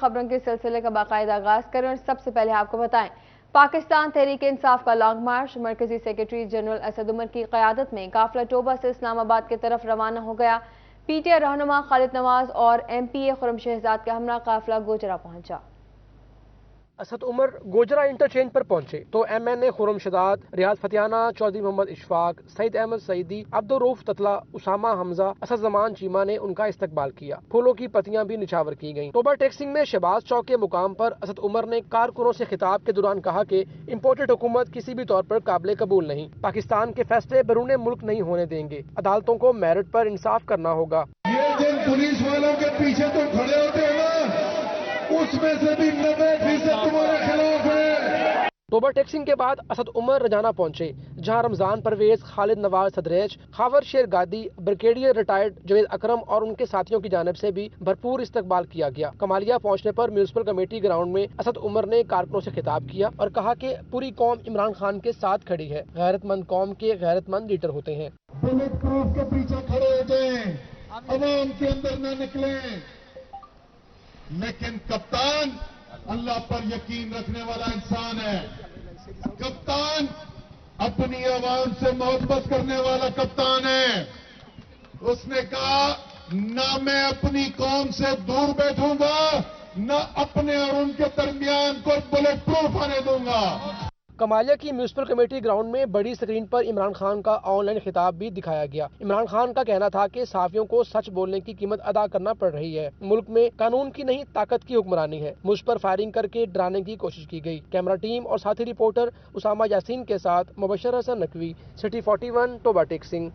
خبروں کے سلسلے کا باقاعدہ آغاز کریں اور سب سے پہلے آپ کو بتائیں پاکستان تحریک انصاف کا لانگ مارچ مرکزی سیکرٹری جنرل اسد عمر کی قیادت میں قافلہ ٹوبہ سے اسلام آباد کی طرف روانہ ہو گیا۔ پی ٹی آئی رہنما خالد نواز اور ایم پی اے خرم شہزاد کے ہمراہ قافلہ گوجرا پہنچا۔ اسد عمر گوجرا انٹرچینج پر پہنچے تو ایم این اے خرم شہزاد، ریاض فتیانہ، چودھری محمد اشفاق، سعید احمد سعیدی، عبدالرؤف تتلہ، اسامہ حمزہ، اسد زمان چیمہ نے ان کا استقبال کیا۔ پھولوں کی پتیاں بھی نچھاور کی گئیں۔ ٹوبہ ٹیکسنگ میں شہباز چوک کے مقام پر اسد عمر نے کارکنوں سے خطاب کے دوران کہا کہ امپورٹڈ حکومت کسی بھی طور پر قابل قبول نہیں، پاکستان کے فیصلے بیرون ملک نہیں ہونے دیں گے، عدالتوں کو میرٹ پر انصاف کرنا ہوگا۔ یہ جن پولیس والوں کے پیچھے تو کھڑے ہوتے ہیں نا، اس میں سے بھی 90% تمہارے خلاف ہے۔ ٹوبہ ٹیکسنگ کے بعد اسد عمر رجانہ پہنچے، جہاں رمضان پرویز، خالد نواز صدریچ، خاور شیر گادی، بریگیڈیئر ریٹائرڈ جوید اکرم اور ان کے ساتھیوں کی جانب سے بھی بھرپور استقبال کیا گیا۔ کمالیہ پہنچنے پر میونسپل کمیٹی گراؤنڈ میں اسد عمر نے کارکنوں سے خطاب کیا اور کہا کہ پوری قوم عمران خان کے ساتھ کھڑی ہے، غیرت مند قوم کے غیرت مند لیڈر ہوتے ہیں۔ بلٹ پروف کے پیچھے کھڑے ہوتے ہیں، عوام کے اندر نہ نکلیں، لیکن کپتان اللہ پر یقین رکھنے والا انسان ہے۔ کپتان اپنی عوام سے محبت کرنے والا کپتان ہے۔ اس نے کہا نہ میں اپنی قوم سے دور بیٹھوں گا، نہ اپنے اور ان کے درمیان کوئی بلٹ پروف آنے دوں گا۔ کمالیہ کی میونسپل کمیٹی گراؤنڈ میں بڑی اسکرین پر عمران خان کا آن لائن خطاب بھی دکھایا گیا۔ عمران خان کا کہنا تھا کہ صحافیوں کو سچ بولنے کی قیمت ادا کرنا پڑ رہی ہے، ملک میں قانون کی نہیں طاقت کی حکمرانی ہے۔ مجھ پر فائرنگ کر کے ڈرانے کی کوشش کی گئی۔ کیمرہ ٹیم اور ساتھی رپورٹر اسامہ یاسین کے ساتھ مبشر حسن نقوی، سٹی 41 ٹوبہ ٹیکسنگ۔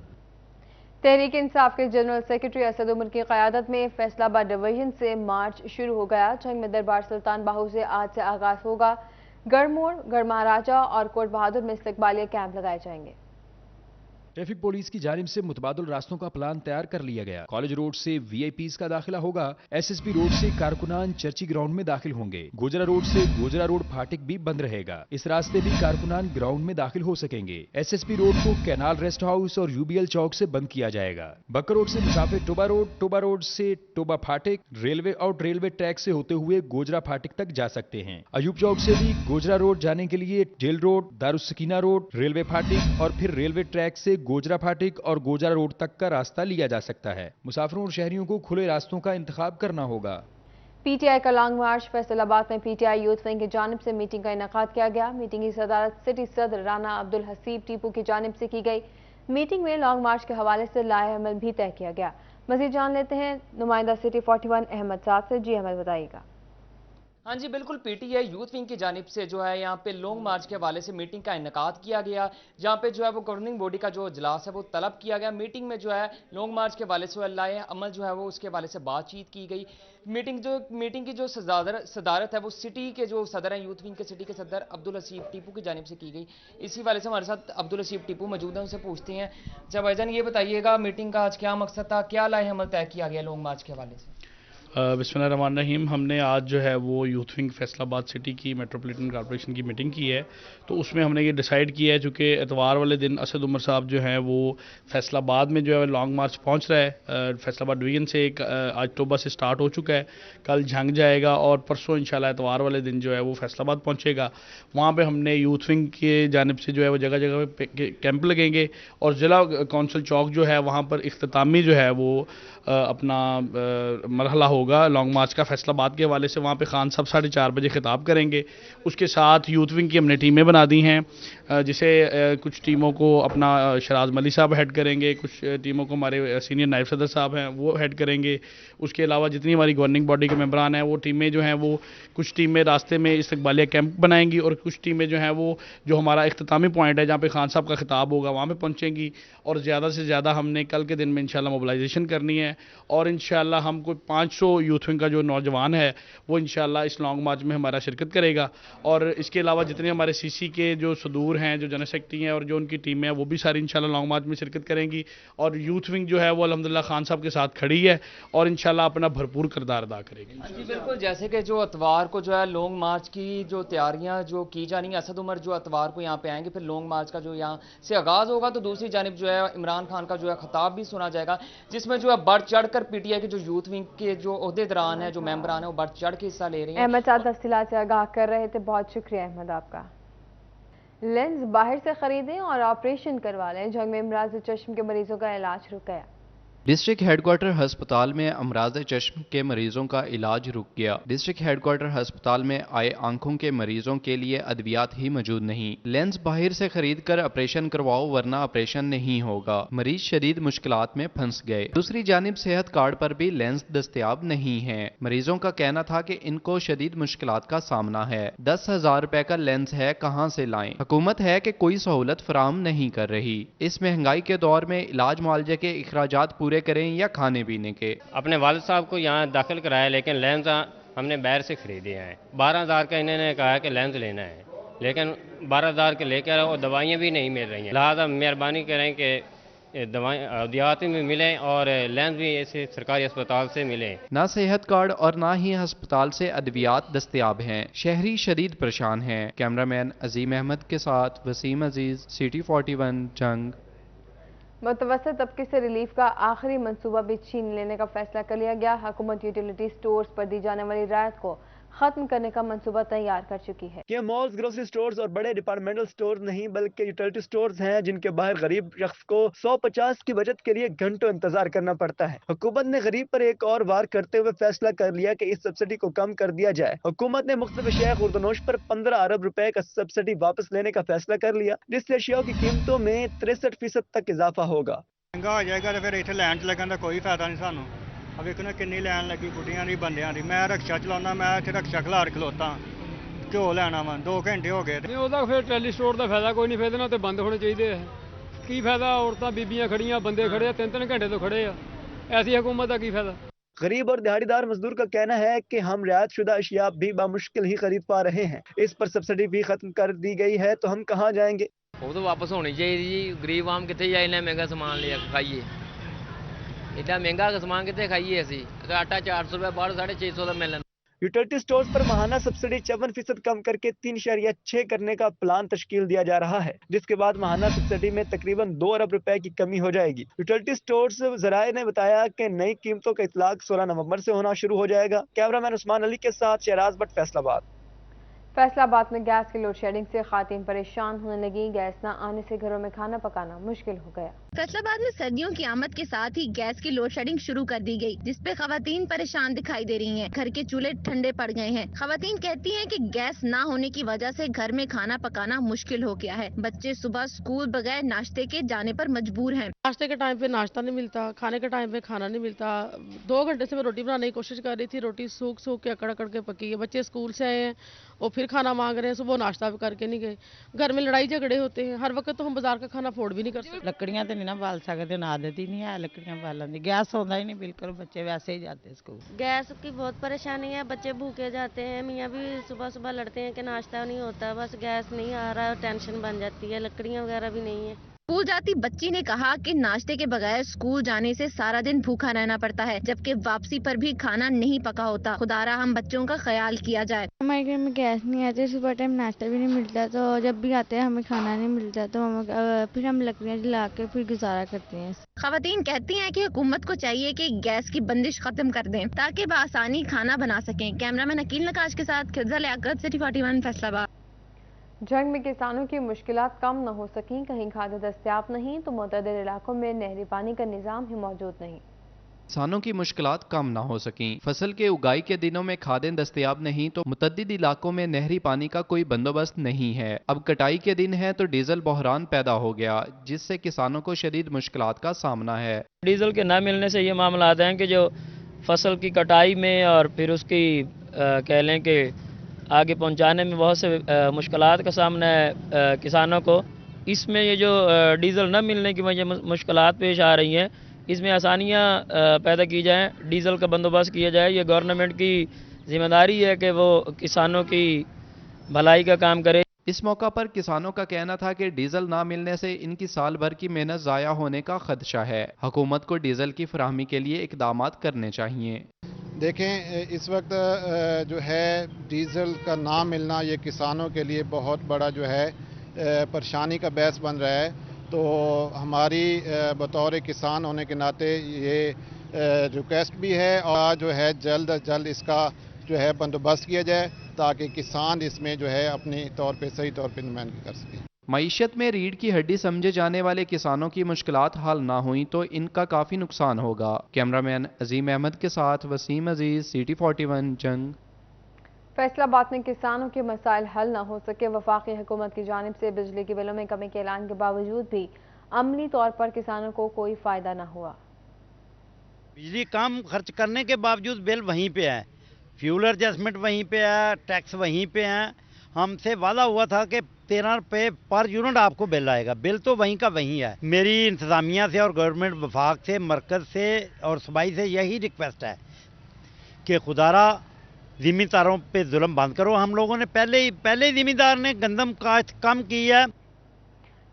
تحریک انصاف کے جنرل سیکرٹری اسد عمر کی قیادت میں فیصل آباد ڈویژن سے مارچ شروع ہو گیا۔ جنگ میں دربار سلطان باہو سے آج سے آغاز ہوگا۔ گڑھ موڑ، گڑھ مہاراجہ اور کوٹ بہادر میں استقبالیہ کیمپ لگائے جائیں گے۔ ٹریفک پولیس کی جانب سے متبادل راستوں کا پلان تیار کر لیا گیا۔ کالج روڈ سے وی آئی پیز کا داخلہ ہوگا۔ ایس ایس پی روڈ سے کارکنان چرچی گراؤنڈ میں داخل ہوں گے۔ گوجرا روڈ سے گوجرا روڈ پھاٹک بھی بند رہے گا۔ اس راستے بھی کارکنان گراؤنڈ میں داخل ہو سکیں گے۔ ایس ایس پی روڈ کو کینال ریسٹ ہاؤس اور یو بی ایل چوک سے بند کیا جائے گا۔ بکر روڈ سے مسافر ٹوبہ روڈ سے ٹوبہ پھاٹک، ریلوے آؤٹ ریلوے ٹریک سے ہوتے ہوئے گوجرا پھاٹک تک جا سکتے ہیں۔ ایوب چوک سے بھی گوجرا روڈ جانے کے لیے جیل روڈ، دارالسکینہ روڈ، ریلوے پھاٹک اور پھر ریلوے ٹریک سے گوجرا پھاٹک اور گوجرا روڈ تک کا راستہ لیا جا سکتا ہے۔ مسافروں اور شہریوں کو کھلے راستوں کا انتخاب کرنا ہوگا۔ پی ٹی آئی کا لانگ مارچ فیصل آباد میں P T I youth wing کی جانب سے میٹنگ کا انعقاد کیا گیا۔ میٹنگ کی صدارت سٹی صدر رانا عبدالحسیب ٹیپو کی جانب سے کی گئی۔ میٹنگ میں لانگ مارچ کے حوالے سے لائحہ عمل بھی طے کیا گیا۔ مزید جان لیتے ہیں نمائندہ سٹی 41 احمد صاحب سے۔ جی احمد بتائیے گا۔ ہاں جی بالکل، P T I youth wing کی جانب سے جو ہے یہاں پہ لانگ مارچ کے حوالے سے میٹنگ کا انعقاد کیا گیا، جہاں پہ جو ہے وہ گورننگ باڈی کا جو اجلاس ہے وہ طلب کیا گیا۔ میٹنگ میں جو ہے لانگ مارچ کے حوالے سے لائحہ عمل جو ہے وہ اس کے حوالے سے بات چیت کی گئی۔ میٹنگ کی جو صدارت ہے وہ سٹی کے جو صدر ہیں یوتھ ونگ کے سٹی کے صدر عبدالحسیب ٹیپو کی جانب سے کی گئی۔ اسی حوالے سے ہمارے ساتھ عبدالحسیب ٹیپو موجود ہیں، ان سے پوچھتے ہیں۔ اچھا بھائی جان، یہ بتائیے گا میٹنگ کا آج کیا مقصد تھا، کیا لائحہ عمل طے کیا گیا لانگ مارچ کے حوالے سے؟ بسم اللہ الرحمن الرحیم۔ ہم نے آج جو ہے وہ یوتھ ونگ فیصل آباد سٹی کی میٹروپولیٹن کارپوریشن کی میٹنگ کی ہے، تو اس میں ہم نے یہ ڈیسائیڈ کیا ہے چونکہ اتوار والے دن اسد عمر صاحب جو ہیں وہ فیصل آباد میں جو ہے لانگ مارچ پہنچ رہا ہے۔ فیصل آباد ڈویژن سے ایک آج ٹوبہ سے سٹارٹ ہو چکا ہے، کل جھنگ جائے گا اور پرسوں انشاءاللہ اتوار والے دن جو ہے وہ فیصل آباد پہنچے گا۔ وہاں پہ ہم نے یوتھ ونگ کی جانب سے جو ہے وہ جگہ جگہ پہ کیمپ لگیں گے اور ضلع کونسل چوک جو ہے وہاں پر اختتامی جو ہے وہ اپنا مرحلہ ہوگا لانگ مارچ کا فیصل آباد کے حوالے سے۔ وہاں پہ خان صاحب 4:30 بجے خطاب کریں گے۔ اس کے ساتھ یوتھ ونگ کی ہم نے ٹیمیں بنا دی ہیں، جسے کچھ ٹیموں کو اپنا شراز ملی صاحب ہیڈ کریں گے، کچھ ٹیموں کو ہمارے سینئر نائب صدر صاحب ہیں وہ ہیڈ کریں گے۔ اس کے علاوہ جتنی ہماری گورننگ باڈی کے ممبران ہیں وہ ٹیمیں جو ہیں وہ کچھ ٹیمیں راستے میں استقبالیہ کیمپ بنائیں گی اور کچھ ٹیمیں جو ہیں وہ جو ہمارا اختتامی پوائنٹ ہے جہاں پہ خان صاحب کا خطاب ہوگا وہاں پہ پہنچیں گی۔ اور زیادہ سے زیادہ ہم نے کل کے دن میں انشاءاللہ موبلائزیشن کرنی ہے اور انشاءاللہ ہم کوئی 500 یوتھ ونگ کا جو نوجوان ہے وہ انشاءاللہ اس لانگ مارچ میں ہمارا شرکت کرے گا۔ اور اس کے علاوہ جتنے ہمارے سی سی کے جو صدور ہیں، جو جنرل سیکرٹری ہیں اور جو ان کی ٹیمیں ہیں وہ بھی ساری انشاءاللہ لانگ مارچ میں شرکت کریں گی۔ اور یوتھ ونگ جو ہے وہ الحمدللہ خان صاحب کے ساتھ کھڑی ہے اور انشاءاللہ اپنا بھرپور کردار ادا کرے گی۔ جی بالکل، جیسے کہ جو اتوار کو جو ہے لانگ مارچ کی جو تیاریاں جو کی جانی ہیں، اسد عمر جو اتوار کو یہاں پہ آئیں گے، پھر لانگ مارچ کا جو یہاں سے آغاز ہوگا تو دوسری جانب جو ہے عمران خان کا جو ہے خطاب بھی سنا جائے گا، جس میں جو ہے بڑھ چڑھ کر پی ٹی آئی کے جو یوتھ ونگ کے جو अहदेदारान हैं, जो मेंबरान हैं, वो बढ़ चढ़ के हिस्सा ले रहे हैं। अहमद साहब तफसीलात से आगाह कर रहे थे, बहुत शुक्रिया अहमद आपका। लेंस बाहर से खरीदें और ऑपरेशन करवा लें, जंग में अमराज चश्म के मरीजों का इलाज रुक गया। डिस्ट्रिक्ट हेडक्वार्टर अस्पताल में अमराज चश्म के मरीजों का इलाज रुक गया। डिस्ट्रिक्ट हेडक्वार्टर अस्पताल में आए आंखों के मरीजों के लिए अद्वियात ही मौजूद नहीं। लेंस बाहर से खरीद कर ऑपरेशन करवाओ वरना ऑपरेशन नहीं होगा। मरीज शदीद मुश्किलात में फंस गए। दूसरी जानिब सेहत कार्ड पर भी लेंस दस्तयाब नहीं है। मरीजों का कहना था कि इनको शदीद मुश्किलात का सामना है। 10,000 रुपए का लेंस है, कहां से लाएं? हुकूमत है कि कोई सहूलत फराम नहीं कर रही। इस महंगाई के दौर में इलाज मुआलजे के अखराजात पूरे करें या खाने पीने के। अपने वालिद साहब को यहाँ दाखिल कराया, लेकिन लेंस हमने बाहर से खरीदे हैं। 12,000 का इन्होंने कहा कि लेंस लेना है, लेकिन 12,000 के लेकर और दवाइयाँ भी नहीं मिल रही हैं। लिहाजा मेहरबानी करें कि दवाएं देहाती में मिलें और लेंस भी ऐसे सरकारी अस्पताल से मिलें। ना सेहत कार्ड और ना ही अस्पताल से अद्वियात दस्तयाब हैं। शहरी शदीद परेशान हैं। कैमरामैन अजीम अहमद के साथ वसीम अजीज, सिटी 41 जंग। मुतवस्सित तबके से रिलीफ का आखिरी मंसूबा भी छीन लेने का फैसला कर लिया गया। हुकूमत यूटिलिटी स्टोर्स पर दी जाने वाली राहत को खत्म करने का मंसूबा तैयार कर चुकी है। ये मॉल्स, ग्रोसरी स्टोर्स और बड़े डिपार्टमेंटल स्टोर नहीं बल्कि यूटिलिटी स्टोर्स हैं, जिनके बाहर गरीब शख्स को 150 की बचत के लिए घंटों इंतजार करना पड़ता है। हुकूमत ने गरीब पर एक और वार करते हुए फैसला कर लिया कि इस सब्सिडी को कम कर दिया जाए। हुकूमत ने मुख्तलिफ अशिया खुर्दनोश पर 15 अरब रुपए का सब्सिडी वापस लेने का फैसला कर लिया, जिससे अशिया की कीमतों में 63% तक इजाफा होगा। महंगा हो जाएगा तो फिर इतने लैन च लगन का कोई फायदा नहीं सानू। अब एक किन्नी लैन लगी बुढ़िया की बंदियां की। मैं रक्शा चलाना, मैं इतने रक्शा खिलार खलोता, घ्यो लैना वा 2 घंटे हो गए। ਉਹਦਾ ਫਿਰ ਟੈਲੀ ਸਟੋਰ ਦਾ ਫਾਇਦਾ ਕੋਈ ਨਹੀਂ, ਫਾਇਦੇ ਨਾਲ ਤੇ ਬੰਦ ਹੋਣੇ ਚਾਹੀਦੇ ਆ। ਕੀ ਫਾਇਦਾ, ਔਰਤਾਂ ਬੀਬੀਆਂ ਖੜੀਆਂ, ਬੰਦੇ ਖੜੇ ਆ, 3-3 ਘੰਟੇ ਤੋਂ ਖੜੇ ਆ। ऐसी हुकूमत का की फायदा। गरीब और दिहाड़ीदार मजदूर का कहना है कि हम रियायतशुदा अशिया भी बामुश्किल ही खरीद पा रहे हैं। इस पर सब्सिडी भी खत्म कर दी गई है तो हम कहाँ जाएंगे? वो तो वापस होनी चाहिए जी। गरीब आम कितने जाए, इन्ना महंगा सामान लिया खाइए, इतना महंगा सामान कितने खाइए। असी आटा 400 रुपये बाहर 650 का मिल। यूटिलिटी स्टोर्स पर माहाना सब्सिडी 54% कम करके 3.6 करने का प्लान तश्कील दिया जा रहा है, जिसके बाद माहाना सब्सिडी में तकरीबन 2 अरब रुपए की कमी हो जाएगी। यूटिलिटी स्टोर्स ज़राए ने बताया कि नई कीमतों का इतलाक 16 नवंबर से होना शुरू हो जाएगा। कैमरामैन उस्मान अली के साथ शहराज भट्ट, फैसलाबाद। फैसलाबाद में गैस की लोड शेडिंग से खातिन परेशान होने लगी। गैस न आने से घरों में खाना पकाना मुश्किल हो गया। फैसलाबाद में सर्दियों की आमद के साथ ही गैस की लोड शेडिंग शुरू कर दी गई, जिसपे खवातीन परेशान दिखाई दे रही हैं। घर के चूल्हे ठंडे पड़ गए हैं। खवातीन कहती हैं कि गैस ना होने की वजह से घर में खाना पकाना मुश्किल हो गया है। बच्चे सुबह स्कूल बगैर नाश्ते के जाने पर मजबूर हैं। नाश्ते के टाइम पे नाश्ता नहीं मिलता, खाने के टाइम पे खाना नहीं मिलता। 2 घंटे से मैं रोटी बनाने की कोशिश कर रही थी, रोटी सूख सूख के अकड़ अकड़ के पकी है। बच्चे स्कूल से आए हैं और फिर खाना मांग रहे हैं, सुबह नाश्ता भी करके नहीं गए। घर में लड़ाई झगड़े होते हैं। हर वक्त तो हम बाजार का खाना अफोर्ड भी नहीं कर सकते। लकड़ियाँ तो नहीं ना बाल सकते, आदत ही नहीं है लकड़ियाँ बालन की। गैस होता ही नहीं बिल्कुल, बच्चे वैसे ही जाते स्कूल। गैस की बहुत परेशानी है, बच्चे भूखे जाते हैं। मियाँ भी सुबह सुबह लड़ते हैं कि नाश्ता नहीं होता, बस गैस नहीं आ रहा है, टेंशन बन जाती है। लकड़ियाँ वगैरह भी नहीं है। स्कूल जाती बच्ची ने कहा कि नाश्ते के बगैर स्कूल जाने से सारा दिन भूखा रहना पड़ता है, जबकि वापसी पर भी खाना नहीं पका होता। खुदारा हम बच्चों का ख्याल किया जाए। हमारे घर में गैस नहीं आती, सुबह टाइम नाश्ता भी नहीं मिलता, तो जब भी आते हैं हमें खाना नहीं मिलता, तो फिर हम लकड़ियाँ जला के फिर गुजारा करते हैं। खवातीन कहती हैं कि हुकूमत को चाहिए कि गैस की बंदिश खत्म कर दें ताकि बआसानी खाना बना सकें। कैमरामैन अकील नकाश के साथ खिरजा लियाकत, सिटी 41 फैसलाबाद। जंग में किसानों की मुश्किलात कम न हो सकी। कहीं खाद दस्तयाब नहीं तो मुतअद्दिद इलाकों में नहरी पानी का निज़ाम ही मौजूद नहीं। किसानों की मुश्किलात कम ना हो सकी। फसल के उगाई के दिनों में खादें दस्तयाब नहीं तो मुतअद्दिद इलाकों में नहरी पानी का कोई बंदोबस्त नहीं है। अब कटाई के दिन है तो डीजल बहरान पैदा हो गया, जिससे किसानों को शदीद मुश्किलात का सामना है। डीजल के न मिलने से ये मामला आते हैं कि जो फसल की कटाई में और फिर उसकी कह लें कि आगे पहुंचाने में बहुत से मुश्किलात का सामना है किसानों को। इसमें ये जो डीज़ल न मिलने की वजह मुश्किलात पेश आ रही हैं, इसमें आसानियां पैदा की जाएं, डीज़ल का बंदोबस्त किया जाए। ये गवर्नमेंट की जिम्मेदारी है कि वो किसानों की भलाई का काम करे। इस मौका पर किसानों का कहना था कि डीजल ना मिलने से इनकी साल भर की मेहनत ज़ाया होने का खदशा है। हुकूमत को डीजल की फराहमी के लिए इक़दामात करने चाहिए। देखें, इस वक्त जो है डीज़ल का ना मिलना ये किसानों के लिए बहुत बड़ा जो है परेशानी का बहस बन रहा है। तो हमारी बतौर किसान होने के नाते ये रिक्वेस्ट भी है और जो है जल्द अज जल्द इसका जो है बंदोबस्त किया जाए ताकि किसान इसमें जो है अपने तौर पे सही तौर पे नुमाइंदगी कर सकें। मईशत में रीढ़ की हड्डी समझे जाने वाले किसानों की मुश्किलात हल ना हुई तो इनका काफ़ी नुकसान होगा। कैमरामैन अजीम अहमद के साथ वसीम अजीज, CT41 जंग। फैसलाबाद में किसानों के मसाइल हल न हो सके। वफाकी हुकूमत की जानिब से बिजली के बिलों में कमी के ऐलान के बावजूद भी अमली तौर पर किसानों को कोई फायदा न हुआ। बिजली कम खर्च करने के बावजूद बिल वहीं पे है, फ्यूल एडजस्टमेंट वहीं पे है, टैक्स वहीं पे है। हमसे वादा हुआ था कि 13 रुपये पर यूनिट आपको बिल आएगा, बिल तो वहीं का वहीं है। मेरी इंतजामिया से और गवर्नमेंट विभाग से, मरकज़ से और सूबाई से यही रिक्वेस्ट है कि खुदारा ज़िम्मेदारों पे जुल्म बंद करो। हम लोगों ने पहले ज़िम्मेदार ने गंदम काश्त कम की है।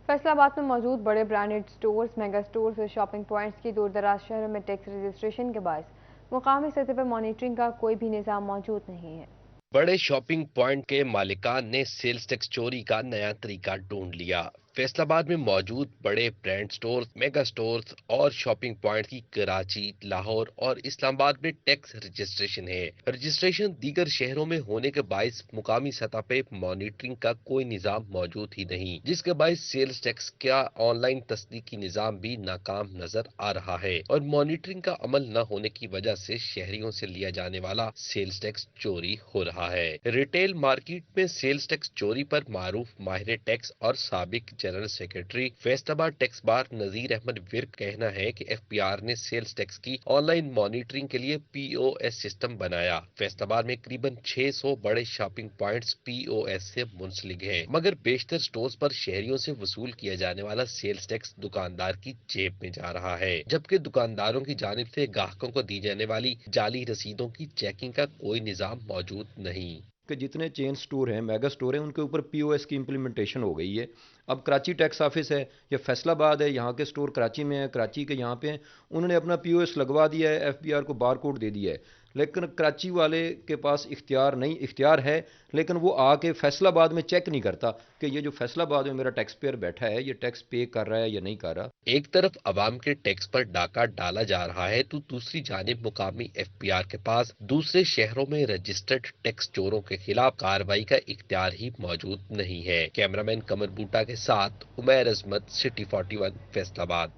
फैसलाबाद में मौजूद बड़े ब्रांडेड स्टोर्स, मेगा स्टोर्स और शॉपिंग पॉइंट्स की दूर दराज शहरों में टैक्स रजिस्ट्रेशन के बायस मुकामी सतह पर मॉनिटरिंग का कोई भी निज़ाम मौजूद नहीं है। बड़े शॉपिंग पॉइंट के मालिकान ने सेल्स टैक्स चोरी का नया तरीका ढूंढ लिया। फैसलाबाद में मौजूद बड़े ब्रांड स्टोर्स, मेगा स्टोर्स और शॉपिंग पॉइंट की कराची, लाहौर और इस्लामाबाद में टैक्स रजिस्ट्रेशन है। रजिस्ट्रेशन दीगर शहरों में होने के बायस मुकामी सतह पे मॉनिटरिंग का कोई निज़ाम मौजूद ही नहीं, जिसके बायस सेल्स टैक्स का ऑनलाइन तस्दीकी निज़ाम भी नाकाम नजर आ रहा है और मॉनिटरिंग का अमल न होने की वजह से शहरियों से लिया जाने वाला सेल्स टैक्स चोरी हो रहा है। रिटेल मार्केट में सेल्स टैक्स चोरी पर मारूफ माहिर टैक्स और साबिक general secretary Faisalabad tax bar Nazir Ahmad Virk कहना है कि FPR ने सेल्स टैक्स की ऑनलाइन मॉनिटरिंग के लिए POS सिस्टम बनाया। फैसलाबाद में करीबन 600 बड़े शॉपिंग पॉइंट्स POS से मुंसलिक हैं, मगर बेशतर स्टोर्स पर शहरियों से वसूल किया जाने वाला सेल्स टैक्स दुकानदार की जेब में जा रहा है, जबकि दुकानदारों की जानिब से ग्राहकों को दी जाने वाली जाली रसीदों की चेकिंग का कोई निज़ाम मौजूद नहीं। कि जितने चेन स्टोर हैं, मेगा स्टोर हैं, उनके ऊपर POS की इम्प्लीमेंटेशन हो गई है। अब कराची टैक्स ऑफिस है या फैसलाबाद है, यहाँ के स्टोर कराची में है, कराची के यहाँ पे हैं, उन्होंने अपना POS लगवा दिया है, FPR को बार कोड दे दिया है, लेकिन कराची वाले के पास इख्तियार है लेकिन वो आके फैसलाबाद में चेक नहीं करता कि ये जो फैसलाबाद में मेरा टैक्स पेयर बैठा है ये टैक्स पे कर रहा है या नहीं कर रहा। एक तरफ अवाम के टैक्स पर डाका डाला जा रहा है तो दूसरी जानिब मुकामी FPR के पास दूसरे शहरों में रजिस्टर्ड टैक्स चोरों के खिलाफ कार्रवाई का इख्तियार ही मौजूद नहीं है। कैमरामैन कमर बूटा के साथ उमैर अजमत, CT41 फैसलाबाद।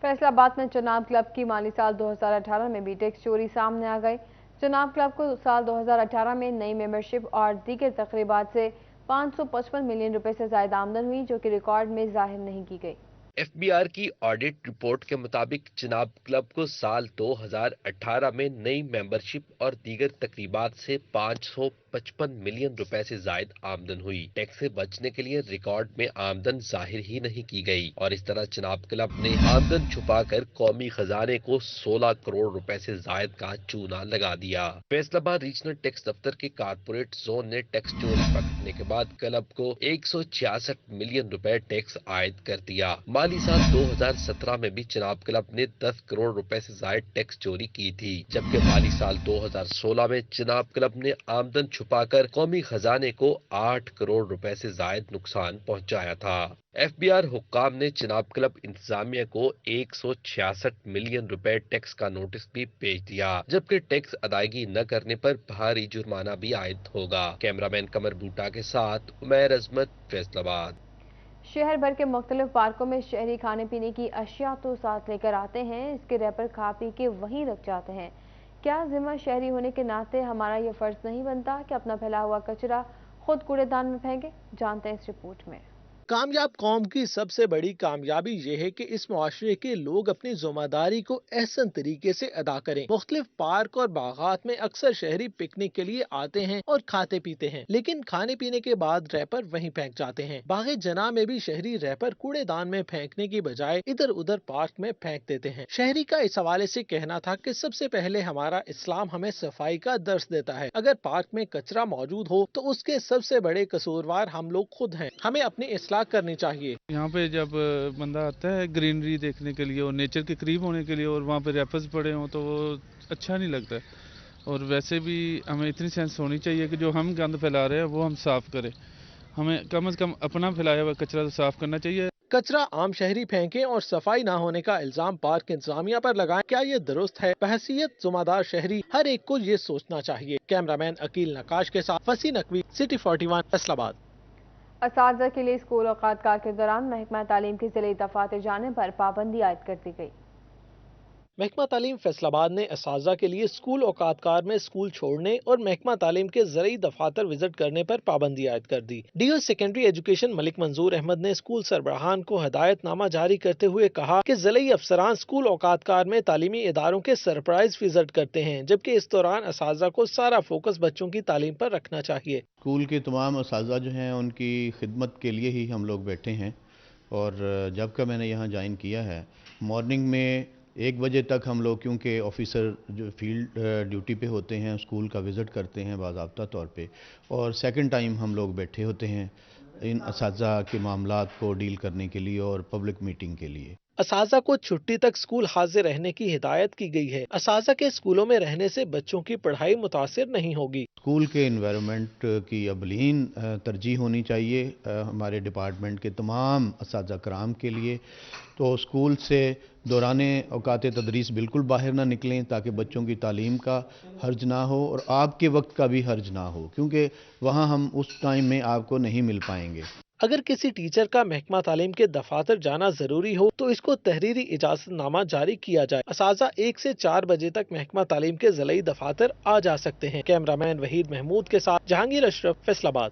फैसलाबाद में चनाब क्लब की माली साल 2018 में भी टैक्स चोरी सामने आ गई। चनाब क्लब को साल 2018 में नई मेंबरशिप और दीगर तकरीबात से 555 मिलियन रुपए से ज्यादा आमदन हुई, जो कि रिकॉर्ड में जाहिर नहीं की गई। FBR की ऑडिट रिपोर्ट के मुताबिक चनाब क्लब को साल 2018 में नई मेंबरशिप और दीगर तकरीबात से 555 मिलियन रुपए से जायद आमदन हुई। टैक्स से बचने के लिए रिकॉर्ड में आमदन जाहिर ही नहीं की गई और इस तरह चनाब क्लब ने आमदन छुपाकर कौमी खजाने को 16 करोड़ रुपए से जायद का चूना लगा दिया। फैसलाबाद रीजनल टैक्स दफ्तर के कारपोरेट जोन ने टैक्स चोरी पकड़ने के बाद क्लब को 166 मिलियन रुपए टैक्स आयद कर दिया। माली साल 2017 में भी चनाब क्लब ने 10 करोड़ रुपए से जायद टैक्स चोरी की थी, जबकि माली साल 2016 में चनाब क्लब ने आमदन छुपाकर कौमी खजाने को 8 करोड़ रुपए से जायद नुकसान पहुंचाया था। FBR हुक्काम ने चनाब क्लब इंतजामिया को 166 मिलियन रुपए टैक्स का नोटिस भी भेज दिया, जबकि टैक्स अदायगी न करने पर भारी जुर्माना भी आयद होगा। कैमरामैन कमर बूटा के साथ उमैर अजमत, फैसलाबाद। शहर भर के मुख्तलिफ पार्कों में शहरी खाने पीने की अशिया तो साथ लेकर आते हैं, इसके रैपर खा पी के वहीं रख जाते हैं। क्या जिम्मा शहरी होने के नाते हमारा ये फर्ज नहीं बनता कि अपना फैला हुआ कचरा खुद कूड़ेदान में फेंके? जानते हैं इस रिपोर्ट में। कामयाब कौम की सबसे बड़ी कामयाबी ये है कि इस मुआशरे के लोग अपनी जिम्मेदारी को एहसन तरीके से अदा करें। मुख्तलिफ पार्क और बागात में अक्सर शहरी पिकनिक के लिए आते हैं और खाते पीते हैं, लेकिन खाने पीने के बाद रैपर वहीं फेंक जाते हैं। बागे जना में भी शहरी रैपर कूड़ेदान में फेंकने की बजाय इधर उधर पार्क में फेंक देते हैं। शहरी का इस हवाले से कहना था कि सबसे पहले हमारा इस्लाम हमें सफाई का दर्स देता है। अगर पार्क में कचरा मौजूद हो तो उसके सबसे बड़े कसूरवार हम लोग खुद हैं। हमें अपनी करनी चाहिए। यहाँ पे जब बंदा आता है ग्रीनरी देखने के लिए और नेचर के करीब होने के लिए और वहाँ पे रैपर्स पड़े हों तो वो अच्छा नहीं लगता। और वैसे भी हमें इतनी सेंस होनी चाहिए कि जो हम गंद फैला रहे हैं वो हम साफ करें। हमें कम से कम अपना फैलाया हुआ कचरा तो साफ करना चाहिए। कचरा आम शहरी फेंकें और सफाई न होने का इल्जाम पार्क इंतजामिया पर लगाएं, क्या ये दुरुस्त है? बहैसियत ज़िम्मेदार शहरी हर एक को ये सोचना चाहिए। कैमरामैन अकील नकाश के साथ फसी नकवी, सिटी 41, फैसलाबाद। असातिज़ा के लिए स्कूल औकात कार के दौरान महकमा तालीम के ज़िले दफातर जाने पर पाबंदी आयद कर दी गई। महकमा तालीम फैसलाबाद ने असातिज़ा के लिए स्कूल औकात कार में स्कूल छोड़ने और महकमा तालीम के ज़रिए दफातर विजिट करने पर पाबंदी आयद कर दी। डीओ सेकेंडरी एजुकेशन मलिक मंजूर अहमद ने स्कूल सरबराहान को हदायतनामा जारी करते हुए कहा कि ज़िले अफसरान स्कूल औकात कार में तालीमी इदारों के सरप्राइज विजिट करते हैं, जबकि इस दौरान असातिज़ा को सारा फोकस बच्चों की तालीम पर रखना चाहिए। स्कूल के तमाम असातिज़ा जो हैं उनकी खिदमत के लिए ही हम लोग बैठे हैं और जब का मैंने यहाँ ज्वाइन किया है मॉर्निंग में 1 बजे तक हम लोग, क्योंकि ऑफिसर जो फील्ड ड्यूटी पे होते हैं, स्कूल का विज़िट करते हैं बाज़ाब्ता तौर पे, और सेकंड टाइम हम लोग बैठे होते हैं इन असातिज़ा के मामलात को डील करने के लिए और पब्लिक मीटिंग के लिए। असातिज़ा को छुट्टी तक स्कूल हाजिर रहने की हिदायत की गई है। असातिज़ा के स्कूलों में रहने से बच्चों की पढ़ाई मुतासिर नहीं होगी। स्कूल के एनवायरनमेंट की अवलीन तरजीह होनी चाहिए हमारे डिपार्टमेंट के तमाम असातिज़ा कराम के लिए। तो स्कूल से दौराने औकात तदरीस बिल्कुल बाहर ना निकलें ताकि बच्चों की तालीम का हर्ज ना हो और आपके वक्त का भी हर्ज ना हो, क्योंकि वहाँ हम उस टाइम में आपको नहीं मिल पाएंगे। अगर किसी टीचर का महकमा तालीम के दफातर जाना जरूरी हो तो इसको तहरीरी इजाजतनामा जारी किया जाए। असातिज़ा 1 से 4 बजे तक महकमा तालीम के ज़िले दफातर आ जा सकते हैं। कैमरामैन वहीद महमूद के साथ जहांगीर अशरफ, फैसलाबाद।